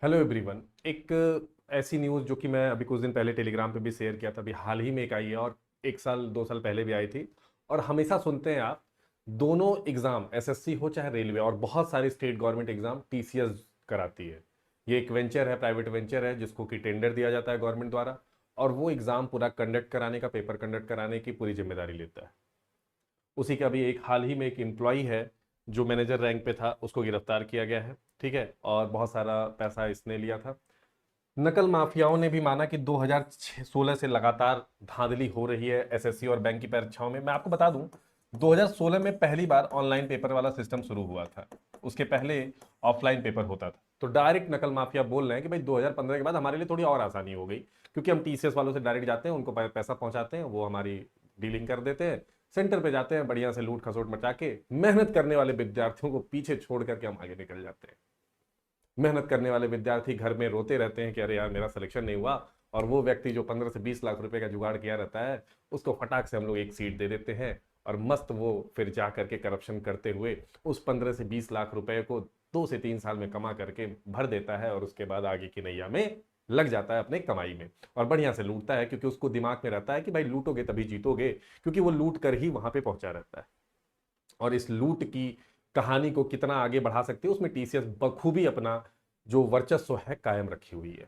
Hello everyone. एक ऐसी news जो कि मैं अभी कुछ दिन पहले टेलीग्राम पे भी शेयर किया था, अभी हाल ही में एक आई है और 1 साल 2 साल पहले भी आई थी। और हमेशा सुनते हैं आप, दोनों एग्जाम एसएससी हो चाहे रेलवे और बहुत सारे स्टेट गवर्नमेंट एग्जाम टीसीएस कराती है। ये एक वेंचर है, प्राइवेट वेंचर है, जिसको कि टेंडर दिया जाता है गवर्नमेंट द्वारा। और वो एग्जाम पूरा कंडक्ट कराने का, पेपर कंडक्ट कराने की पूरी जिम्मेदारी लेता है। उसी का भी एक हाल ही में एक एम्प्लॉय है जो मैनेजर रैंक पे था, उसको गिरफ्तार किया गया है। ठीक है, और बहुत सारा पैसा इसने लिया था। नकल माफियाओं ने भी माना कि 2016 से लगातार धांधली हो रही है एसएससी और बैंक की परीक्षाओं में। मैं आपको बता दूं, 2016 में पहली बार ऑनलाइन पेपर वाला सिस्टम शुरू हुआ था। उसके पहले ऑफलाइन पेपर होता था। तो डायरेक्ट नकल माफिया बोल रहे हैं कि भाई 2015 के बाद हमारे लिए थोड़ी और आसानी हो गई, क्योंकि हम टीसीएस वालों से डायरेक्ट जाते हैं, उनको पैसा पहुंचाते हैं, वो हमारी डीलिंग कर देते हैं। सेंटर पे जाते हैं, बढ़िया से लूट खसोट मचा के मेहनत करने वाले विद्यार्थियों को पीछे छोड़ करके हम आगे निकल जाते हैं। मेहनत करने वाले विद्यार्थी घर में रोते रहते हैं कि अरे यार मेरा सिलेक्शन नहीं हुआ। और वो व्यक्ति जो 15 से 20 लाख रुपए का जुगाड़ किया रहता है, उसको फटाक से हम लोग एक सीट दे देते हैं। और मस्त वो फिर जा करके करप्शन करते हुए उस 15 से 20 लाख रुपए को 2 से 3 साल में कमा करके भर देता है, और उसके बाद आगे की नैया में लग जाता है अपने कमाई में। और बढ़िया से लूटता है, क्योंकि उसको दिमाग में रहता है कि भाई लूटोगे तभी जीतोगे, क्योंकि वो लूट कर ही वहां पे पहुंचा रहता है। और इस लूट की कहानी को कितना आगे बढ़ा सकती है, उसमें टीसीएस बखूबी अपना जो वर्चस्व है कायम रखी हुई है।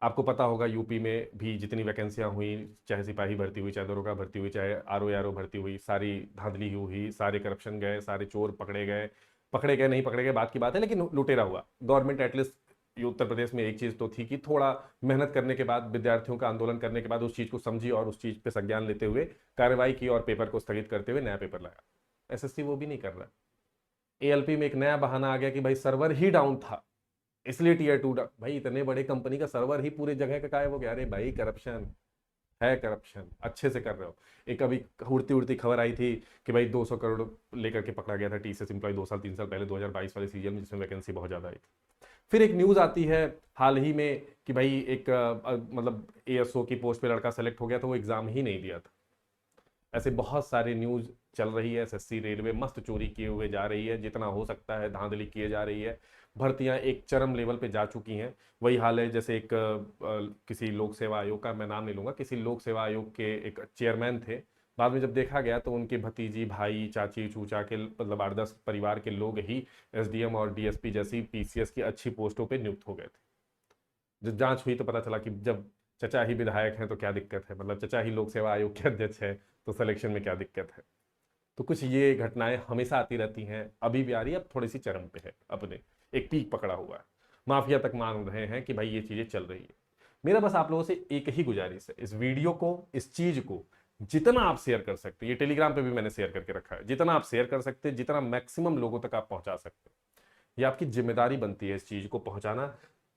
आपको पता होगा यूपी में भी जितनी वैकेंसियां हुई, चाहे सिपाही भर्ती हुई, चाहे दरोगा भर्ती हुई, चाहे आरओ भर्ती हुई, सारी धांधली हुई, सारे करप्शन गए, सारे चोर पकड़े गए। पकड़े गए नहीं पकड़े गए बात की बात है, लेकिन लुटेरा हुआ गवर्नमेंट एटलीस्ट। उत्तर प्रदेश में एक चीज तो थी कि थोड़ा मेहनत करने के बाद, विद्यार्थियों का आंदोलन करने के बाद उस चीज को समझी और उस चीज पे संज्ञान लेते हुए कार्रवाई की और पेपर को स्थगित करते हुए नया पेपर लाया। एसएससी वो भी नहीं कर रहा। एएलपी में एक नया बहाना आ गया कि भाई सर्वर ही डाउन था, इसलिए टीयर 2 भाई इतने बड़े कंपनी का सर्वर ही पूरे जगह का गायब हो गया। अरे भाई करप्शन है, करप्शन अच्छे से कर रहे हो। एक अभी उड़ती उड़ती खबर आई थी कि भाई 200 करोड़ लेकर के पकड़ा गया था टीसीएस एम्प्लॉय 2 साल 3 साल पहले, 2022 वाले सीजन में, जिसमें वैकेंसी बहुत ज्यादा आई थी। फिर एक न्यूज आती है हाल ही में कि भाई एक मतलब एएसओ की पोस्ट पे लड़का सेलेक्ट हो गया था, वो एग्जाम ही नहीं दिया था। ऐसे बहुत सारे न्यूज चल रही है। एसएससी रेलवे मस्त चोरी किए हुए जा रही है, जितना हो सकता है धांधली किए जा रही है। भर्तियां एक चरम लेवल पे जा चुकी हैं। वही हाल है जैसे एक किसी लोक सेवा आयोग का, मैं नाम नहीं लूंगा, किसी लोक सेवा आयोग के एक चेयरमैन थे। बाद में जब देखा गया तो उनके भतीजी, भाई, चाची चूचा के मतलब 8-10 परिवार के लोग ही एसडीएम और डीएसपी जैसी पीसीएस की अच्छी पोस्टों पे नियुक्त हो गए थे। जब जांच हुई तो पता चला कि जब चचा ही विधायक हैं तो क्या दिक्कत है, मतलब चचा ही लोक सेवा आयोग के अध्यक्ष है तो सिलेक्शन में क्या दिक्कत है। तो कुछ ये घटनाएं हमेशा आती रहती हैं, अभी भी आ रही है, अब थोड़ी सी चरम पे है, अपने एक पीक पकड़ा हुआ है। माफिया तक मान रहे हैं कि भाई ये चीजें चल रही है। मेरा बस आप लोगों से एक ही गुजारिश है, इस वीडियो को, इस चीज को जितना आप शेयर कर सकते हैं, ये टेलीग्राम पे भी मैंने शेयर करके रखा है, जितना आप शेयर कर सकते हैं, जितना मैक्सिमम लोगों तक आप पहुंचा सकते हैं, ये आपकी जिम्मेदारी बनती है इस चीज को पहुंचाना,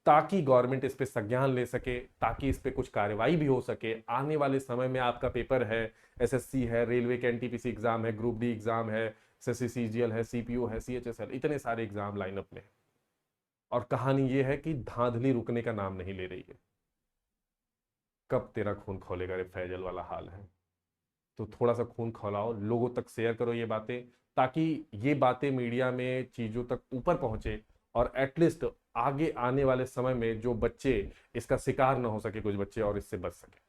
ताकि गवर्नमेंट इस पे संज्ञान ले सके, ताकि इस पे कुछ कार्रवाई भी हो सके। आने वाले समय में आपका पेपर है, एसएससी है, रेलवे के एनटीपीसी एग्जाम है, ग्रुप डी एग्जाम है, एसएससी सीजीएल है, सीपीओ है, सीएचएसएल, इतने सारे एग्जाम लाइनअप में है। और कहानी ये है कि धांधली रुकने का नाम नहीं ले रही है। कब तेरा खून खौलेगा रे फैजल वाला हाल है। तो थोड़ा सा खून खौलाओ, लोगों तक शेयर करो ये बातें, ताकि ये बातें मीडिया में चीजों तक ऊपर पहुंचे। और एटलीस्ट आगे आने वाले समय में जो बच्चे इसका शिकार ना हो सके, कुछ बच्चे और इससे बच सके।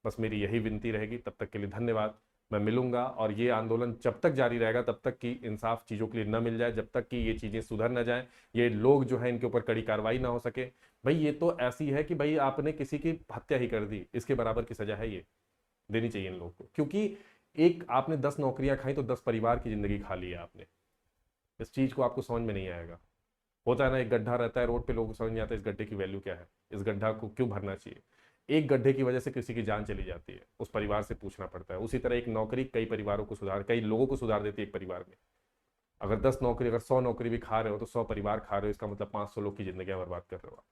बस मेरी यही विनती रहेगी। तब तक के लिए धन्यवाद। मैं मिलूंगा, और ये आंदोलन जब तक जारी रहेगा तब तक कि इंसाफ चीजों के लिए न मिल जाए, जब तक कि ये चीजें सुधर न जाए, ये लोग जो है इनके ऊपर कड़ी कार्रवाई ना हो सके। भाई ये तो ऐसी है कि भाई आपने किसी की हत्या ही कर दी, इसके बराबर की सजा है ये, देनी चाहिए इन लोगों को। क्योंकि एक आपने 10 नौकरियां खाई तो 10 परिवार की जिंदगी खा ली है आपने। इस चीज को आपको समझ में नहीं आएगा। होता है ना, एक गड्ढा रहता है रोड पे, लोगों को समझ नहीं आता इस गड्ढे की वैल्यू क्या है, इस गड्ढा को क्यों भरना चाहिए। एक गड्ढे की वजह से किसी की जान चली जाती है, उस परिवार से पूछना पड़ता है। उसी तरह एक नौकरी कई परिवारों को सुधार, कई लोगों को सुधार देती है एक परिवार में। अगर 10 नौकरी, अगर 100 नौकरी भी खा रहे हो तो 100 परिवार खा रहे हो, इसका मतलब 500 लोग की जिंदगी बर्बाद कर रहे हो।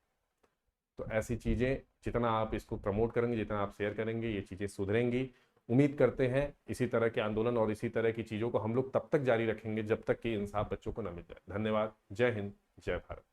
तो ऐसी चीजें जितना आप इसको प्रमोट करेंगे, जितना आप शेयर करेंगे, ये चीजें सुधरेंगी। उम्मीद करते हैं इसी तरह के आंदोलन और इसी तरह की चीजों को हम लोग तब तक जारी रखेंगे जब तक कि इंसाफ बच्चों को न मिल जाए। धन्यवाद। जय हिंद, जय भारत।